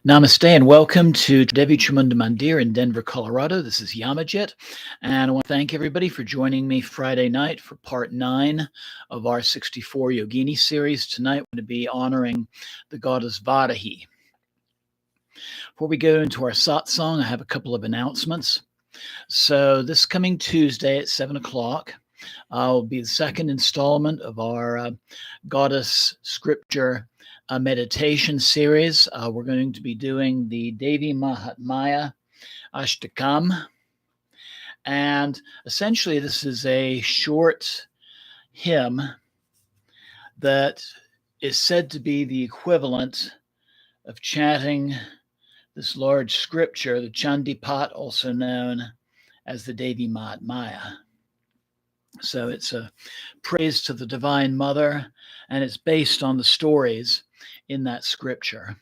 Namaste and welcome to Devi Chamunda Mandir in Denver, Colorado. This is Yamajit, and I want to thank everybody for joining me Friday night for part 9 of our 64 Yogini series. Tonight we're going to be honoring the goddess Varahi. Before we go into our Satsang, I have a couple of announcements. So this coming Tuesday at 7 o'clock will be the second installment of our goddess scripture meditation series. We're going to be doing the Devi Mahatmya Ashtakam. And essentially, this is a short hymn that is said to be the equivalent of chanting this large scripture, the Chandipat, also known as the Devi Mahatmya. So it's a praise to the Divine Mother, and it's based on the stories in that scripture.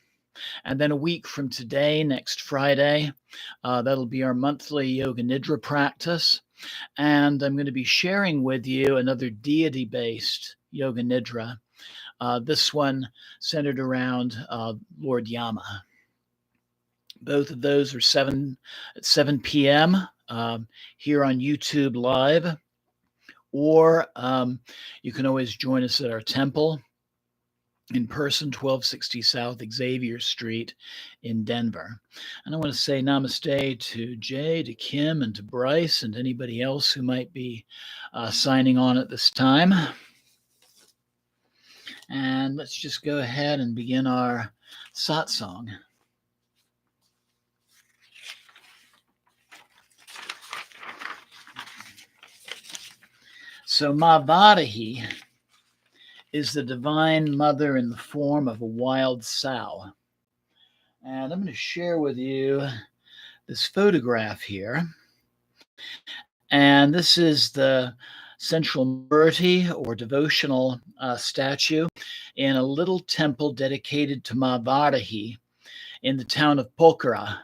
And then a week from today, next Friday, that'll be our monthly Yoga Nidra practice. And I'm going to be sharing with you another deity-based Yoga Nidra, this one centered around Lord Yama. Both of those are at 7 p.m. Here on YouTube Live. Or you can always join us at our temple in person, 1260 South Xavier Street in Denver. And I want to say namaste to Jay, to Kim, and to Bryce, and anybody else who might be signing on at this time. And let's just go ahead and begin our satsang. So Ma Varahi is the Divine Mother in the form of a wild sow. And I'm going to share with you this photograph here. And this is the central Murti or devotional statue in a little temple dedicated to Ma Varahi in the town of Pokhara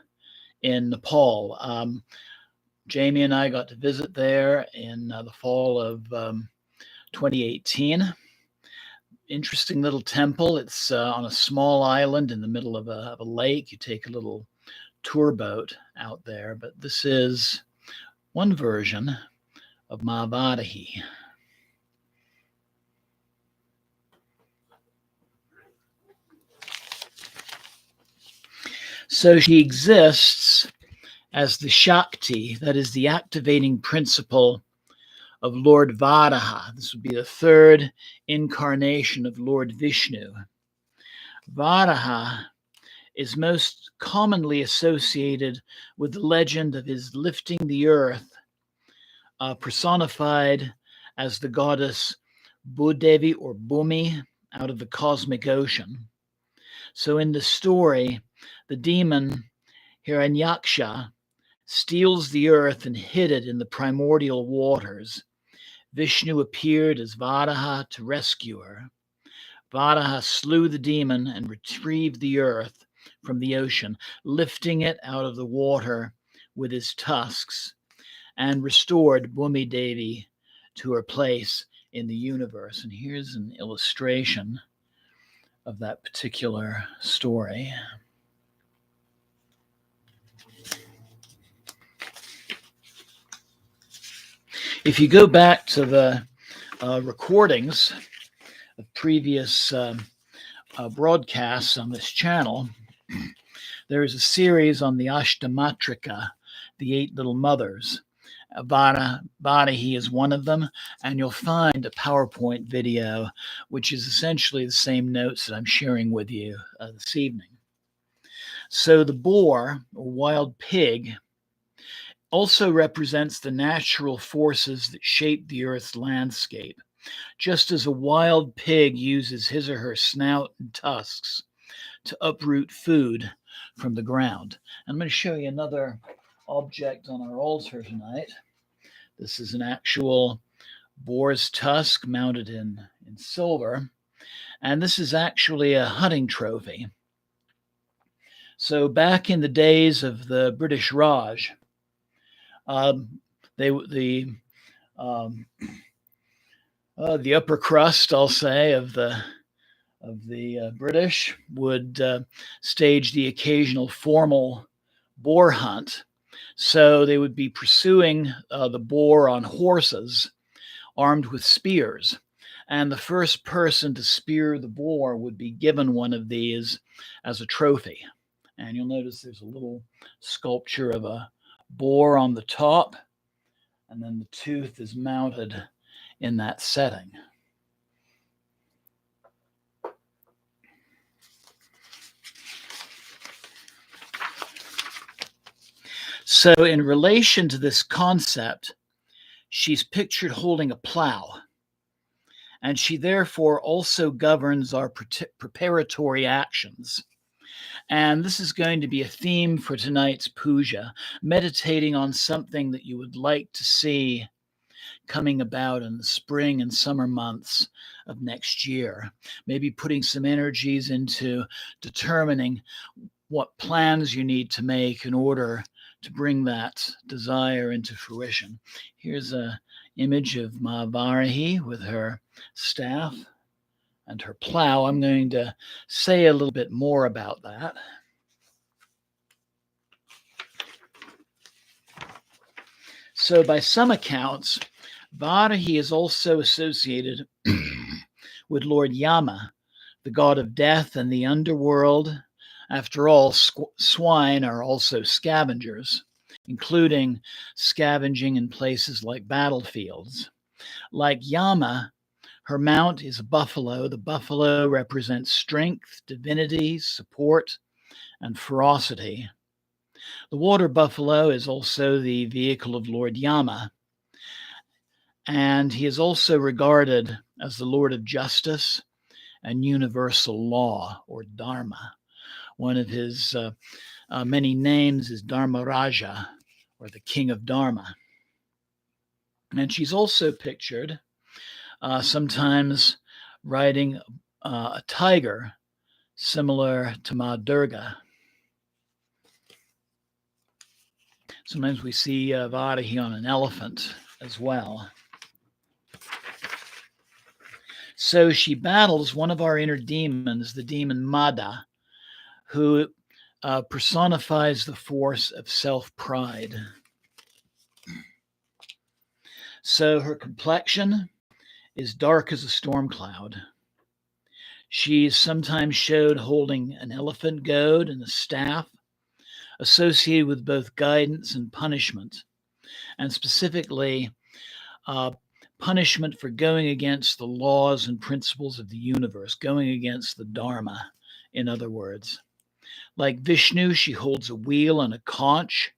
in Nepal. Jamie and I got to visit there in the fall of 2018. Interesting little temple. It's on a small island in the middle of a lake. You take a little tour boat out there, but this is one version of Ma Varahi. So she exists as the Shakti, that is the activating principle of Lord Varaha. This would be the third incarnation of Lord Vishnu. Varaha is most commonly associated with the legend of his lifting the earth, personified as the goddess Bhudevi or Bhumi out of the cosmic ocean. So in the story, the demon Hiranyaksha steals the earth and hid it in the primordial waters. Vishnu appeared as Varaha to rescue her. Varaha slew the demon and retrieved the earth from the ocean, lifting it out of the water with his tusks, and restored Bhumi Devi to her place in the universe. And here's an illustration of that particular story. If you go back to the recordings of previous broadcasts on this channel, there is a series on the Ashtamatrika, the 8 little mothers. Varahi is one of them, and you'll find a PowerPoint video, which is essentially the same notes that I'm sharing with you this evening. So the boar, or wild pig, also represents the natural forces that shape the earth's landscape, just as a wild pig uses his or her snout and tusks to uproot food from the ground. I'm going to show you another object on our altar tonight. This is an actual boar's tusk mounted in silver, and this is actually a hunting trophy. So back in the days of the British Raj, the upper crust, I'll say, of the of the British would stage the occasional formal boar hunt. So they would be pursuing the boar on horses armed with spears. And the first person to spear the boar would be given one of these as a trophy. And you'll notice there's a little sculpture of a boar on the top, and then the tooth is mounted in that setting. So, in relation to this concept, she's pictured holding a plow, and she therefore also governs our preparatory actions. And this is going to be a theme for tonight's puja, meditating on something that you would like to see coming about in the spring and summer months of next year. Maybe putting some energies into determining what plans you need to make in order to bring that desire into fruition. Here's an image of Ma Varahi with her staff and her plow. I'm going to say a little bit more about that. So by some accounts, Varahi is also associated with Lord Yama, the god of death and the underworld. After all, swine are also scavengers, including scavenging in places like battlefields. Like Yama, her mount is a buffalo. The buffalo represents strength, divinity, support, and ferocity. The water buffalo is also the vehicle of Lord Yama, and he is also regarded as the Lord of Justice and universal law, or Dharma. One of his many names is Dharmaraja, or the King of Dharma. And she's also pictured sometimes riding a tiger, similar to Ma Durga. Sometimes we see Varahi on an elephant as well. So she battles one of our inner demons, the demon Mada, who personifies the force of self-pride. So her complexion is dark as a storm cloud. She is sometimes showed holding an elephant goad and a staff, associated with both guidance and punishment, and specifically punishment for going against the laws and principles of the universe, going against the Dharma, in other words. Like Vishnu, she holds a wheel and a conch,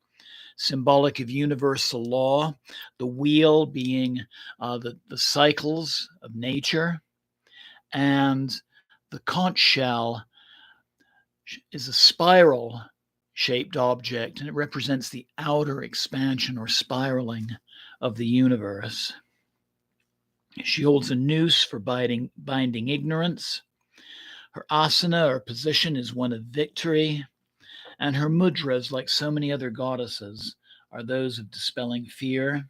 symbolic of universal law, the wheel being the cycles of nature, and the conch shell is a spiral shaped object, and it represents the outer expansion or spiraling of the universe. She holds a noose for binding ignorance. Her asana, or position, is one of victory, and her mudras, like so many other goddesses, are those of dispelling fear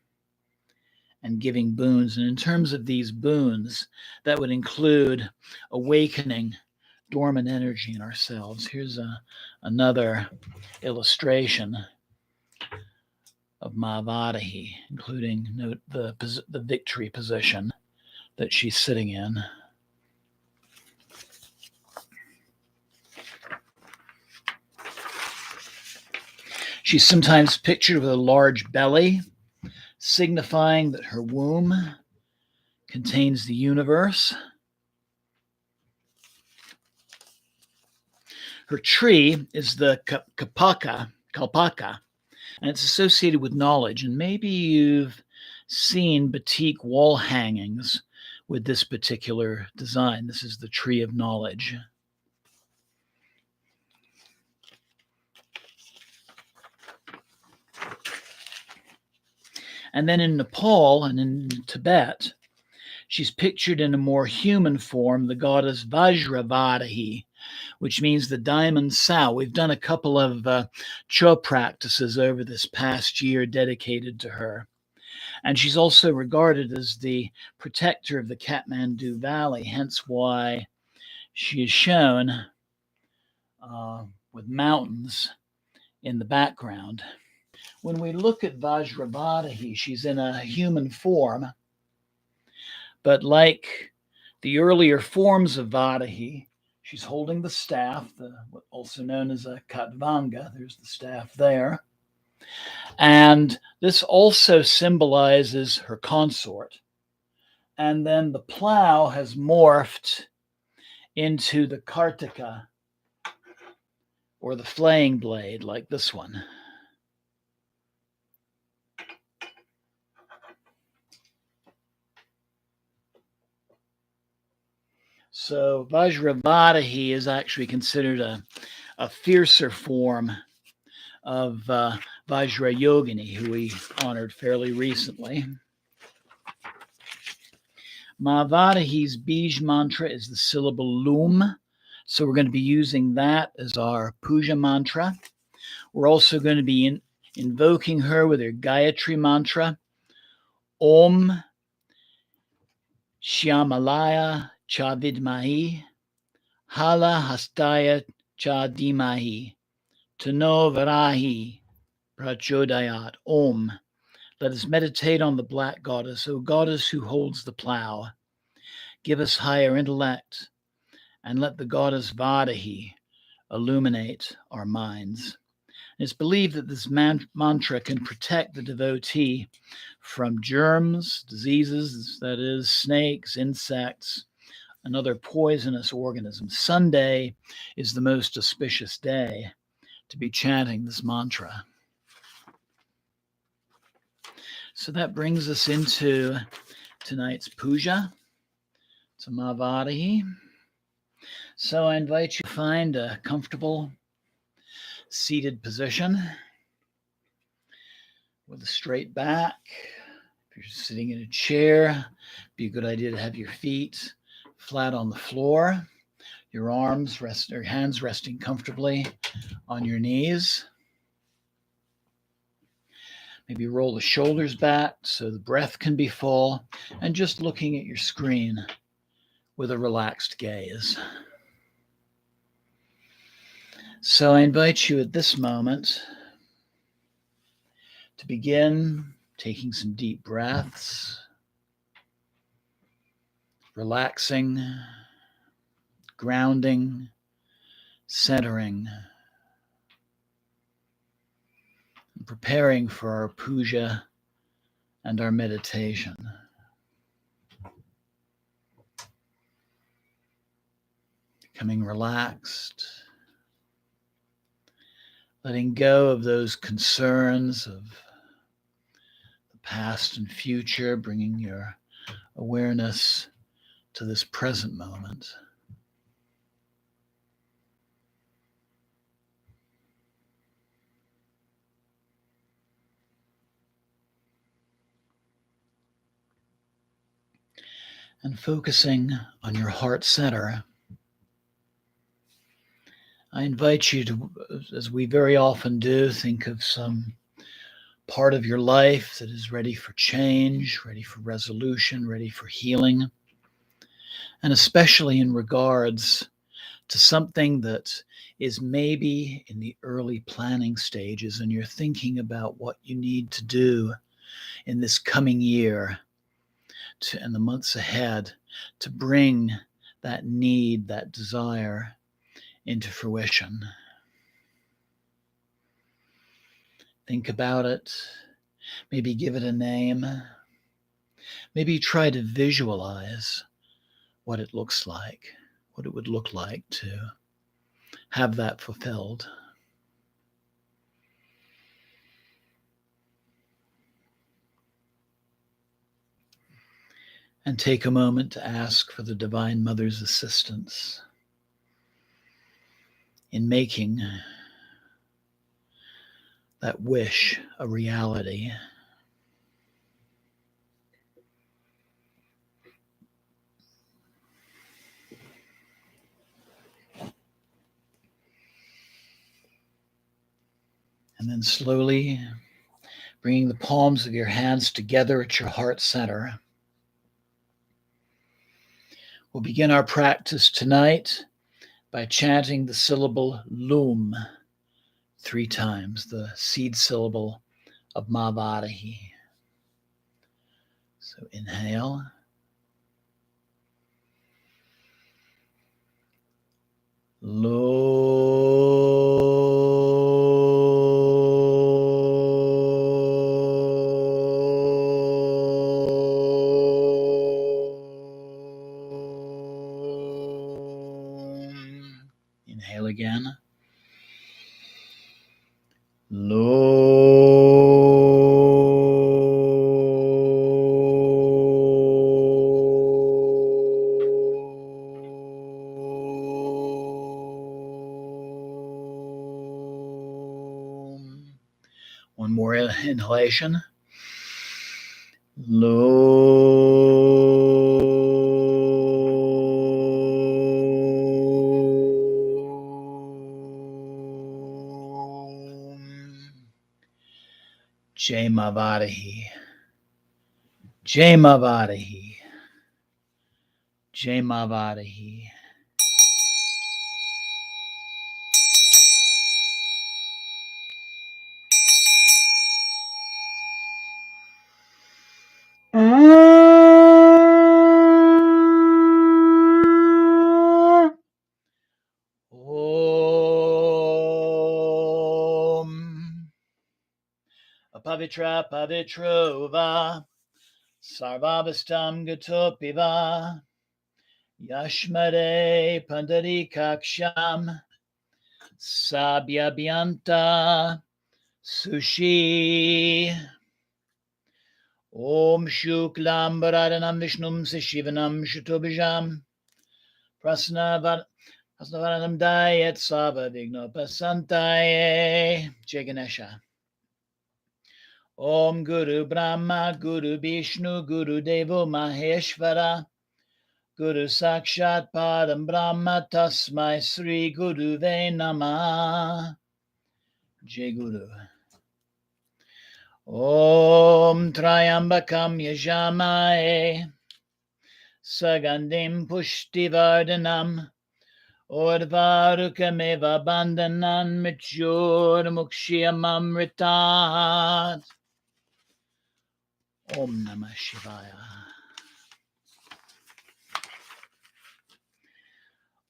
and giving boons. And in terms of these boons, that would include awakening dormant energy in ourselves. Here's another illustration of Ma Varahi, including note the victory position that she's sitting in. She's sometimes pictured with a large belly, signifying that her womb contains the universe. Her tree is the kalpaka, and it's associated with knowledge. And maybe you've seen batik wall hangings with this particular design. This is the tree of knowledge. And then in Nepal and in Tibet, she's pictured in a more human form, the goddess Vajravarahi, which means the diamond sow. We've done a couple of cho practices over this past year dedicated to her. And she's also regarded as the protector of the Kathmandu Valley, hence why She is shown with mountains in the background. When we look at Vajravadahi, she's in a human form, but like the earlier forms of Vadahi, she's holding the staff, also known as a Katvanga. There's the staff there. And this also symbolizes her consort. And then the plow has morphed into the Kartika, or the flaying blade, like this one. So Vajravadahi is actually considered a fiercer form of Vajra Yogini, who we honored fairly recently. Mahavadahi's Bij mantra is the syllable Lum. So we're going to be using that as our Puja mantra. We're also going to be invoking her with her Gayatri mantra. Om Shyamalaya Cha Vidmahi Hala Hastaya Cha Dimahi Tano Varahi Prachodayat. Om. Let us meditate on the black goddess, O goddess who holds the plow. Give us higher intellect, and let the goddess Varahi illuminate our minds. It's believed that this mantra can protect the devotee from germs, diseases, that is, snakes, insects, and other poisonous organisms. Sunday is the most auspicious day to be chanting this mantra. So that brings us into tonight's puja to Mahavadahi. So I invite you to find a comfortable seated position with a straight back. If you're sitting in a chair, it'd be a good idea to have your feet flat on the floor, your hands resting comfortably on your knees. Maybe roll the shoulders back so the breath can be full, and just looking at your screen with a relaxed gaze. So I invite you at this moment to begin taking some deep breaths, relaxing, grounding, centering, and preparing for our puja and our meditation. Becoming relaxed, letting go of those concerns of the past and future, bringing your awareness to this present moment. And focusing on your heart center, I invite you to, as we very often do, think of some part of your life that is ready for change, ready for resolution, ready for healing, and especially in regards to something that is maybe in the early planning stages, and you're thinking about what you need to do in this coming year and the months ahead to bring that need, that desire into fruition. Think about it. Maybe give it a name. Maybe try to visualize what it looks like, what it would look like to have that fulfilled. And take a moment to ask for the Divine Mother's assistance in making that wish a reality. And then slowly bringing the palms of your hands together at your heart center. We'll begin our practice tonight by chanting the syllable Lum 3 times, the seed syllable of Ma Varahi. So inhale. Inhale again. One more inhalation. Jai Ma Varahi. Jai Ma Varahi. Jai Ma Varahi. Pavitra Pavitrova Sarvabhastam Gatopiva Yashmare Pandarikaksham Sabhyabhyanta Sushi Om Shuklam Bharadhanam Vishnum Sishivanam Shatobhijam Prasnavaranam Dayat Sava Vigno Pasantaye Jai Ganesha. Om Guru Brahma, Guru Vishnu, Guru Devo Maheshvara, Guru Sakshat Padam Brahma, Tasmai Sri Guru Ve Namah. Jai Guru. Om Trayambakam Yajamae, Sagandim Pushtivardhanam, Orvarukameva Bandhanan Michyur Mukshiyamamritat. Om Namah Shivaya.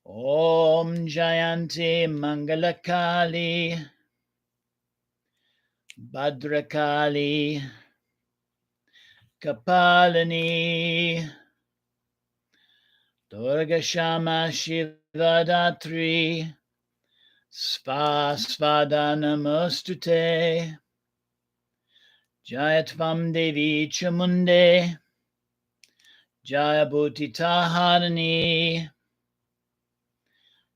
Om Jayanti Mangalakali Bhadrakali Kapalini Durga Shama Shivadatri Svasvada Namostute Jayatvam Devi Chamunde Jaya Bhutitaharani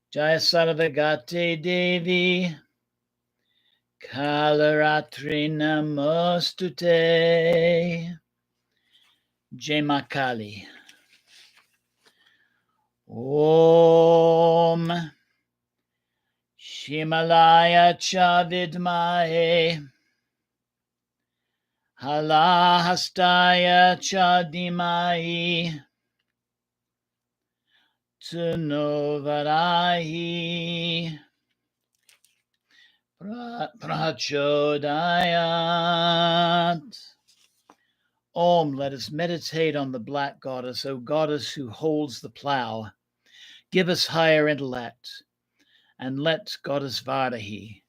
Jaya Sarvagate Devi Kalaratri Namostute. Jai Ma Kali. Om Shimalaya Cha Vidmahe Halahastaya Cha Dimai Tano Varahi Prachodayat. Om, let us meditate on the black goddess, O goddess who holds the plow. Give us higher intellect, and let Goddess Varahi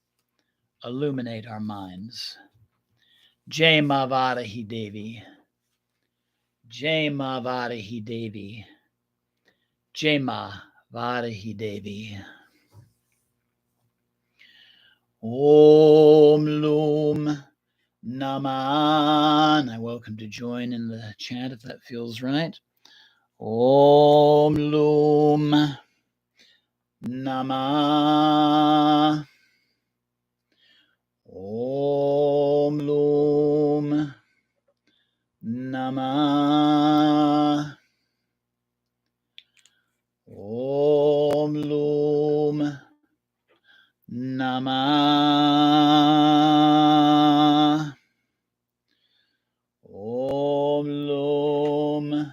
illuminate our minds. Jai Ma Varahi Devi. Jai Ma Varahi Devi. Jai Ma Varahi Devi. Om Lum Naman. I welcome to join in the chant if that feels right. Om Lum Namah. Om Lum Namah. Om Lum Namah. Om Lum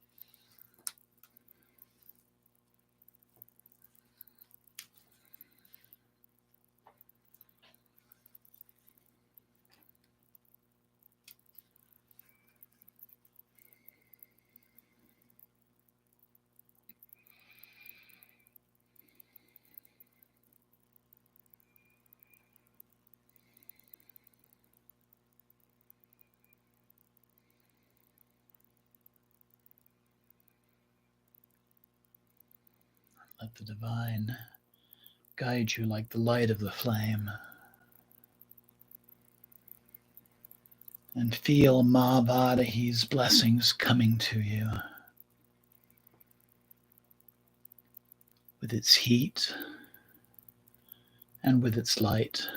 Let the divine guide you like the light of the flame. And feel Ma Varahi's blessings coming to you with its heat and with its light.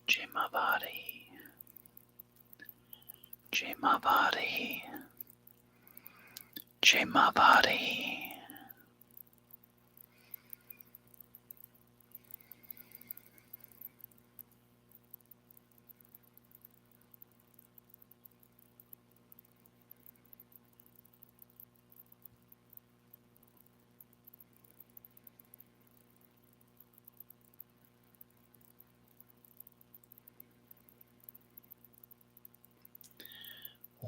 Jai Ma Varahi, Jai Ma Varahi, Jai Ma Varahi.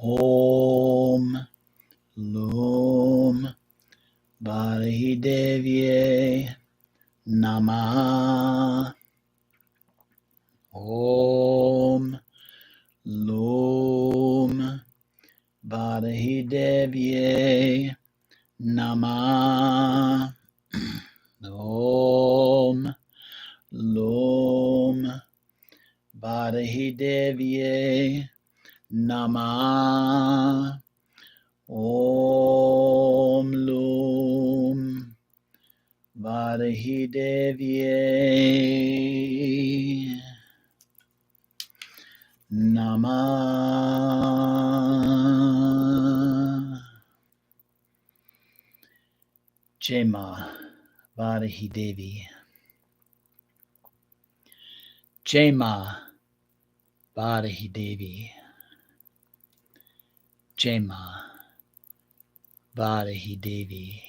Om Lum Varahi Devye Namah. Om Lum Varahi Devye Namah. Om Lum Varahi Devye Namah. Om Lum Varahi Devye Namah. Jai Ma Varahi Devi. Jai Ma Varahi Devi. Jai Ma Varahi Devi.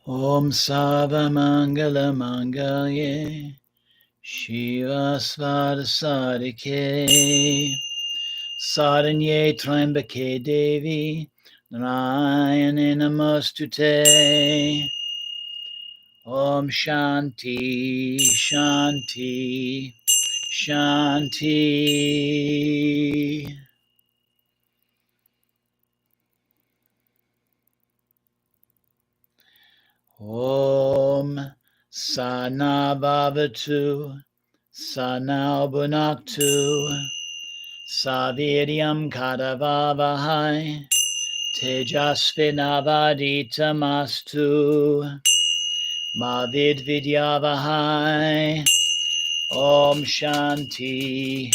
Om Sava Mangala Mangalye Shiva Svada Sadike Saranye Trambake Devi Narayane Namostute. Om Shanti Shanti Shanti. Om Sana Bhavatu Sana Bunaktu Saviryam Kadavavahai Tejasvinavaditamastu Mavid Vidyavahai. Om Shanti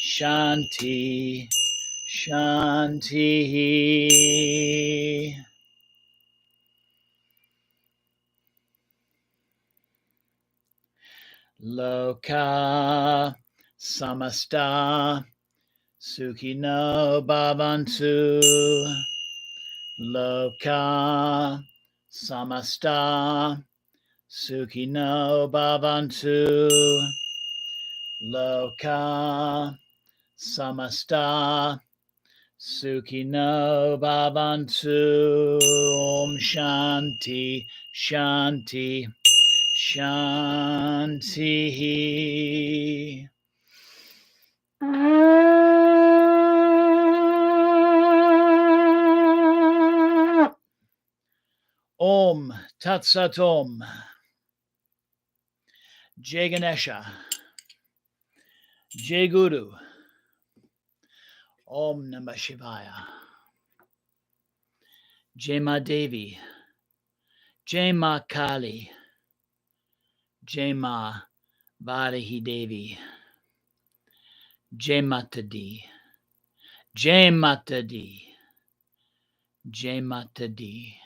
Shanti, Shanti. Loka samasta sukhino bhavantu. Loka samasta sukhino bhavantu. Loka samasta sukhino bhavantu. Om Shanti, Shanti, Shanti. Om Tat Sat Om. Jai Ganesha. Jai Guru. Om Namah Shivaya. Jai Ma Devi. Jai Ma Kali. Jai Ma Varahi Devi. Jai Mata Di. Jai Mata Di. Jai Mata Di.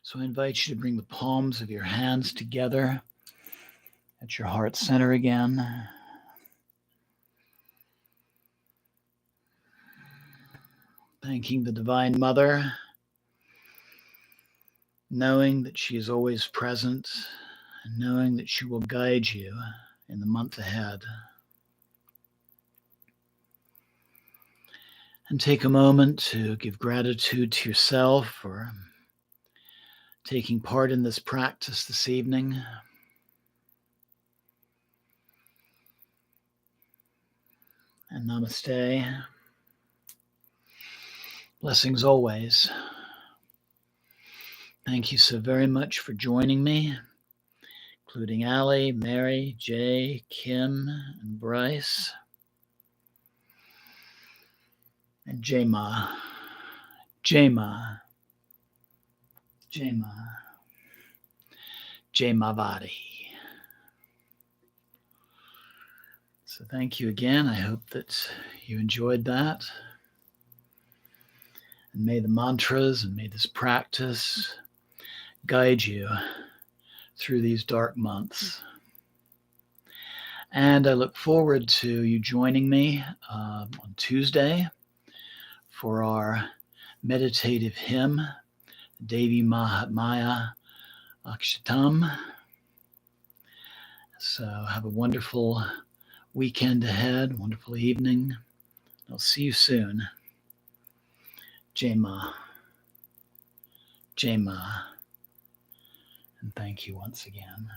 So I invite you to bring the palms of your hands together at your heart center again. Thanking the Divine Mother, knowing that she is always present, and knowing that she will guide you in the month ahead. And take a moment to give gratitude to yourself for taking part in this practice this evening. And namaste. Blessings always. Thank you so very much for joining me, including Allie, Mary, Jay, Kim, and Bryce. And Jema. Jema. Jema. Jemavadi. So thank you again. I hope that you enjoyed that. And may the mantras and may this practice guide you through these dark months. And I look forward to you joining me on Tuesday for our meditative hymn, Devi Mahatmaya Akshatam. So have a wonderful weekend ahead, wonderful evening. I'll see you soon. Jai Ma. Jai Ma. And thank you once again.